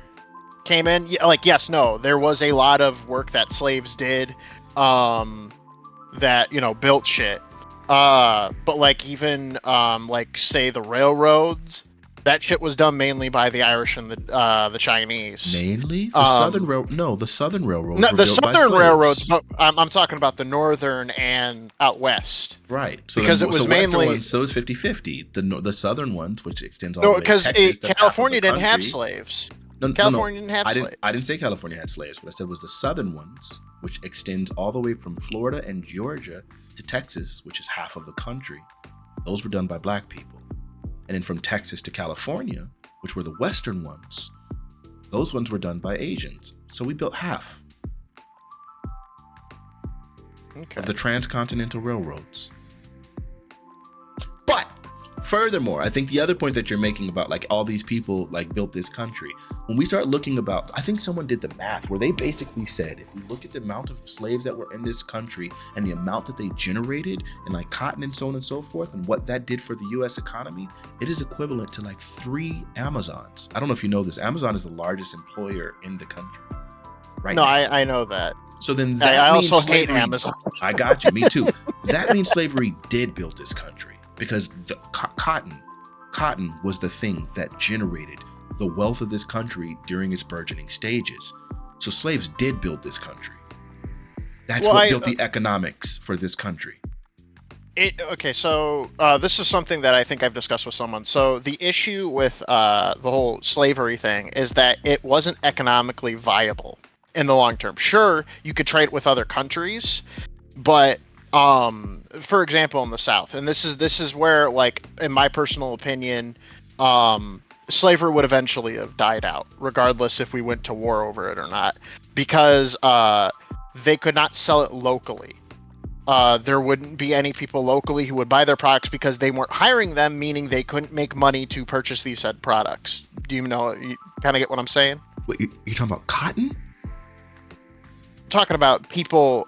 came in. Like, yes, no, there was a lot of work that slaves did, that built shit. But like even like say the railroads. That shit was done mainly by the Irish and the Chinese. Mainly the Southern Railroad. No, the Southern railroads. No, the Southern railroads. But I'm talking about the Northern and out west. Right. So because it was mainly ones, so it's 50-50. The Southern ones, which extends all the way to Texas. Because California didn't have slaves. California didn't have slaves. I didn't say California had slaves. What I said was the Southern ones, which extends all the way from Florida and Georgia to Texas, which is half of the country. Those were done by black people. And then from Texas to California, which were the Western ones, those ones were done by Asians. So we built half of the transcontinental railroads. But furthermore, I think the other point that you're making about like all these people like built this country, when we start looking about, I think someone did the math where they basically said, if we look at the amount of slaves that were in this country and the amount that they generated and like cotton and so on and so forth, and what that did for the US economy, it is equivalent to like 3 Amazons. I don't know if you know this. Amazon is the largest employer in the country. Right now. I know that. So then that I means also slavery, hate Amazon. I got you. Me too. That means slavery did build this country, because the cotton was the thing that generated the wealth of this country during its burgeoning stages. So slaves did build this country. That's what built the economics for this country. So this is something that I think I've discussed with someone. So the issue with the whole slavery thing is that it wasn't economically viable. in the long term. Sure, you could trade it with other countries, but for example, in the South, and this is where, like, in my personal opinion, slavery would eventually have died out, regardless if we went to war over it or not, because they could not sell it locally. There wouldn't be any people locally who would buy their products because they weren't hiring them, meaning they couldn't make money to purchase these said products. Do you know? You kind of get what I'm saying? Wait, you're talking about cotton? I'm talking about people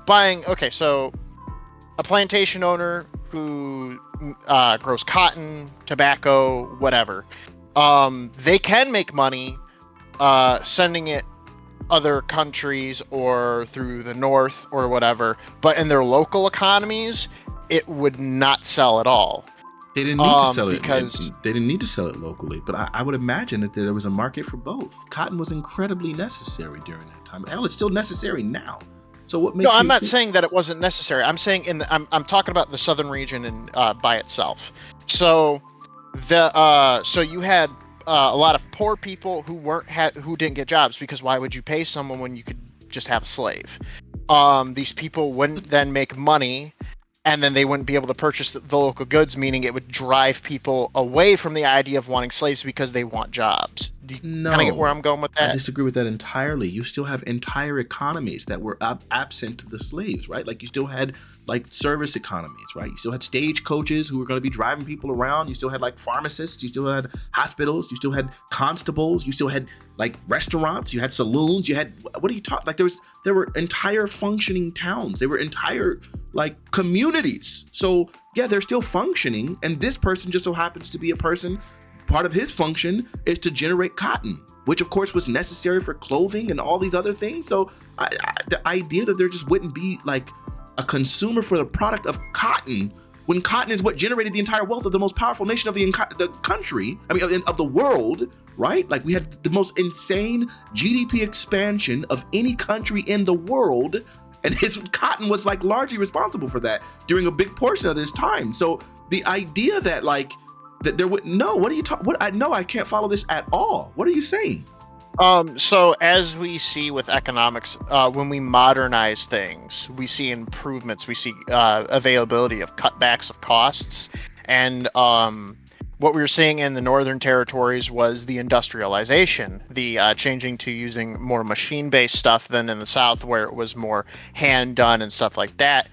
buying. Okay, so a plantation owner who grows cotton, tobacco, whatever. They can make money sending it other countries or through the north or whatever, but in their local economies, it would not sell at all. They didn't need to sell it because they didn't need to sell it locally, but I would imagine that there was a market for both. Cotton was incredibly necessary during that time. Hell, it's still necessary now. So what makes no, I'm not saying that it wasn't necessary. I'm saying I'm talking about the southern region and by itself. So so you had a lot of poor people who who didn't get jobs, because why would you pay someone when you could just have a slave? These people wouldn't then make money, and then they wouldn't be able to purchase the local goods, meaning it would drive people away from the idea of wanting slaves because they want jobs. Do you kind of get where I'm going with that? I disagree with that entirely. You still have entire economies that were absent to the slaves, right? Like you still had like service economies, right? You still had stagecoaches who were going to be driving people around. You still had like pharmacists. You still had hospitals. You still had constables. You still had like restaurants. You had saloons. You had, what are you talking? Like there were entire functioning towns. There were entire like communities. So yeah, they're still functioning. And this person just so happens to be a person. Part of his function is to generate cotton, which of course was necessary for clothing and all these other things. So the idea that there just wouldn't be like a consumer for the product of cotton, when cotton is what generated the entire wealth of the most powerful nation of the country, I mean, of the world, right? Like we had the most insane GDP expansion of any country in the world. And cotton was like largely responsible for that during a big portion of this time. So the idea that like, that there would what are you talking? I can't follow this at all. What are you saying? So as we see with economics, when we modernize things, we see improvements. We see availability of cutbacks of costs, and what we were seeing in the northern territories was the industrialization, the changing to using more machine-based stuff than in the south, where it was more hand done and stuff like that.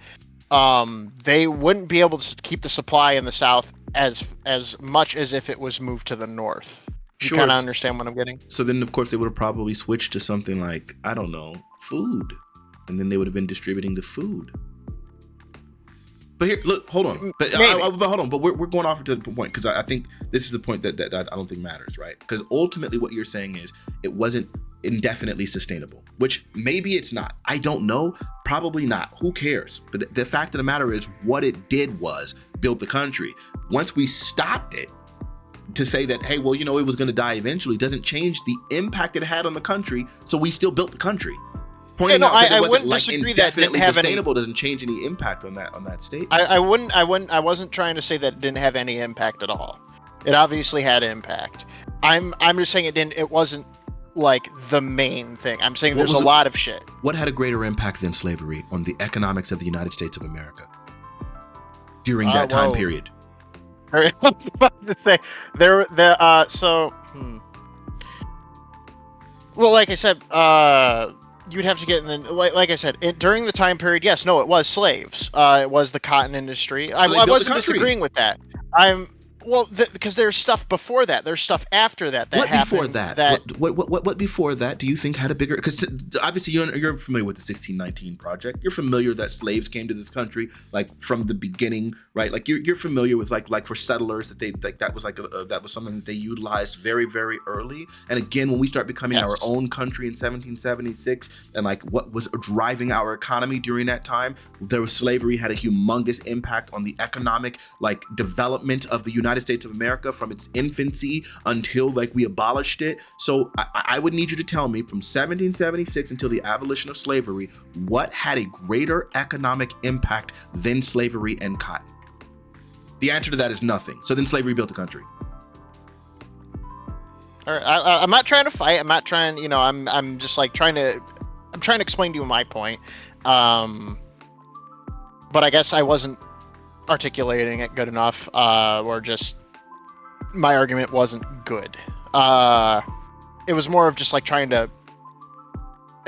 They wouldn't be able to keep the supply in the south as much as if it was moved to the north. You kind of understand what I'm getting? So then, of course, they would have probably switched to something like, I don't know, food. And then they would have been distributing the food. But here, look, hold on. But hold on. But we're going off to the point, because I think this is the point that I don't think matters, right? Because ultimately what you're saying is it wasn't indefinitely sustainable, which maybe it's not. I don't know. Probably not. Who cares? But the fact of the matter is what it did was build the country. Once we stopped it, to say that, hey, well, it was going to die eventually, doesn't change the impact it had on the country. So we still built the country. Pointing out that it wasn't like indefinitely sustainable doesn't change any impact on that state. I wasn't trying to say that it didn't have any impact at all. It obviously had impact. I'm just saying it wasn't like the main thing. I'm saying there's a lot of shit. What had a greater impact than slavery on the economics of the United States of America during that time period? I was about to say well, like I said, you'd have to get in the, like I said, during the time period, yes, no, it was slaves. It was the cotton industry. I wasn't disagreeing with that. Because there's stuff before that. There's stuff after that happened. Before that? What before that do you think had a bigger? Because obviously you're familiar with the 1619 Project. You're familiar that slaves came to this country like from the beginning, right? Like you're familiar with like for settlers that that was like that was something that they utilized very, very early. And again, when we start becoming our own country in 1776, and like what was driving our economy during that time, slavery had a humongous impact on the economic like development of the United States of America from its infancy until like we abolished it. So I would need you to tell me from 1776 until the abolition of slavery, what had a greater economic impact than slavery and cotton? The answer to that is nothing. So then slavery built the country. All right. I'm not trying to fight. I'm not trying. I'm just like trying to explain to you my point. But I guess I wasn't articulating it good enough, or just my argument wasn't good. It was more of just like trying to.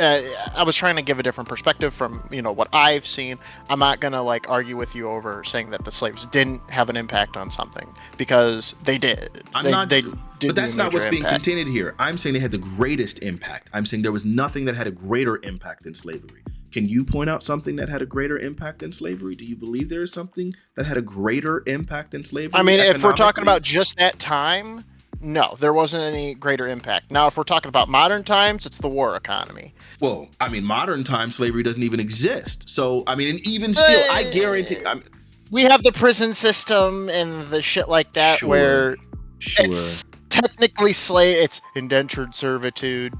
I was trying to give a different perspective from what I've seen. I'm not gonna like argue with you over saying that the slaves didn't have an impact on something, because they did. But that's not what's being contended here. I'm saying they had the greatest impact. I'm saying there was nothing that had a greater impact than slavery. Can you point out something that had a greater impact than slavery? Do you believe there is something that had a greater impact than slavery? I mean, if we're talking about just that time, no, there wasn't any greater impact. Now, if we're talking about modern times, it's the war economy. Well, I mean, modern times, slavery doesn't even exist. So, I mean, and even still, I guarantee... we have the prison system and the shit like that, where it's technically it's indentured servitude.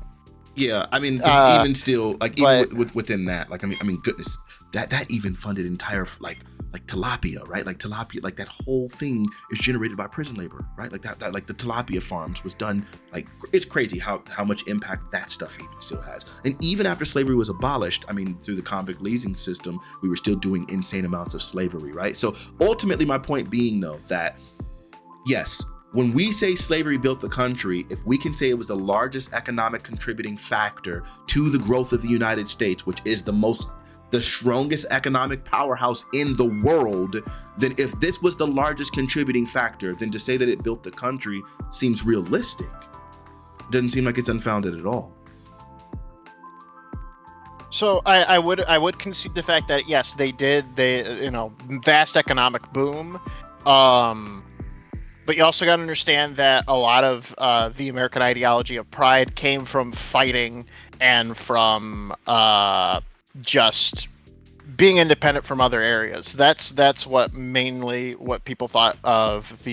Yeah, I mean, even still, like, even within that, like, I mean, goodness, that even funded entire, like tilapia, right? Like tilapia, like that whole thing is generated by prison labor, right? Like that like the tilapia farms was done. Like, it's crazy how much impact that stuff even still has. And even after slavery was abolished, I mean, through the convict leasing system, we were still doing insane amounts of slavery, right? So ultimately, my point being, though, that yes, when we say slavery built the country, if we can say it was the largest economic contributing factor to the growth of the United States, which is the strongest economic powerhouse in the world, then if this was the largest contributing factor, then to say that it built the country seems realistic. Doesn't seem like it's unfounded at all. So I would concede the fact that yes, they did. Vast economic boom. But you also got to understand that a lot of the American ideology of pride came from fighting and from just being independent from other areas. That's what people thought of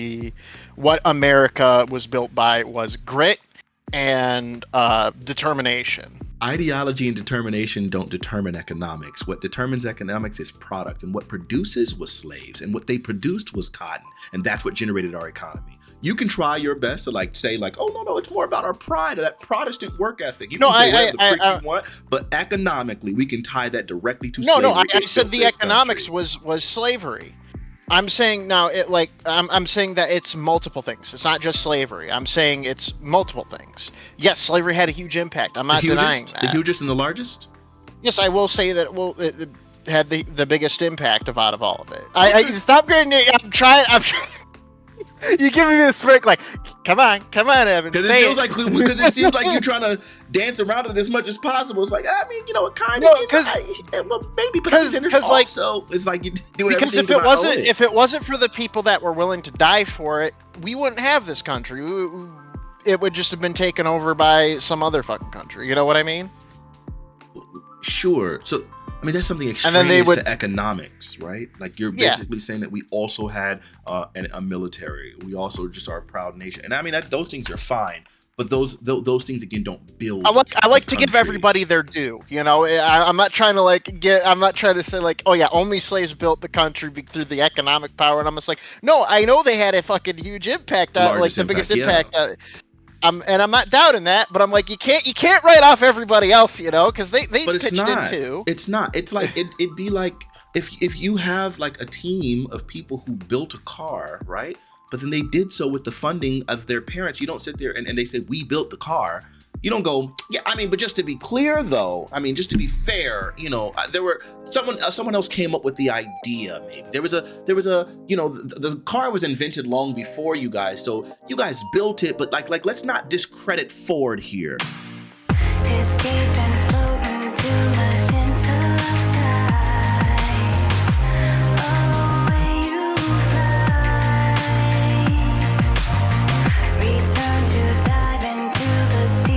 what America was built by was grit and determination. Ideology and determination don't determine economics. What determines economics is product, and what produces was slaves, and what they produced was cotton, and that's what generated our economy. You can try your best to say oh no, it's more about our pride or that Protestant work ethic. You can say whatever the freak you want, but economically we can tie that directly to slavery. I said the economics was slavery. I'm saying now I'm saying that it's multiple things. It's not just slavery. I'm saying it's multiple things. Yes, slavery had a huge impact. I'm not denying that. The hugest and the largest? Yes, I will say that it had the biggest impact out of all of it. I stop getting it. I'm trying. You giving me this break, like, come on, Evan. Because it seems like you're trying to dance around it as much as possible. It's like, I mean, it kind of, maybe because also, it's like you do because if it wasn't for the people that were willing to die for it, we wouldn't have this country. It would just have been taken over by some other fucking country. You know what I mean? Sure. So, I mean, that's something extraneous to economics, right? Like, you're basically saying that we also had a military. We also just are a proud nation. And I mean, those things are fine. But those things, again, don't build. I like to give everybody their due. I'm not trying to I'm not trying to say oh yeah, only slaves built the country through the economic power. And I'm just like, no, I know they had a fucking huge impact. The biggest impact. And I'm not doubting that, but I'm like, you can't write off everybody else, because they pitched in too. It's not. It's like it'd be like if you have like a team of people who built a car, right? But then they did so with the funding of their parents. You don't sit there and they say, we built the car. You don't go, yeah, I mean, but just to be clear, though, I mean, just to be fair, there were someone else came up with the idea. Maybe there was a the car was invented long before you guys, so you guys built it. But like let's not discredit Ford here. This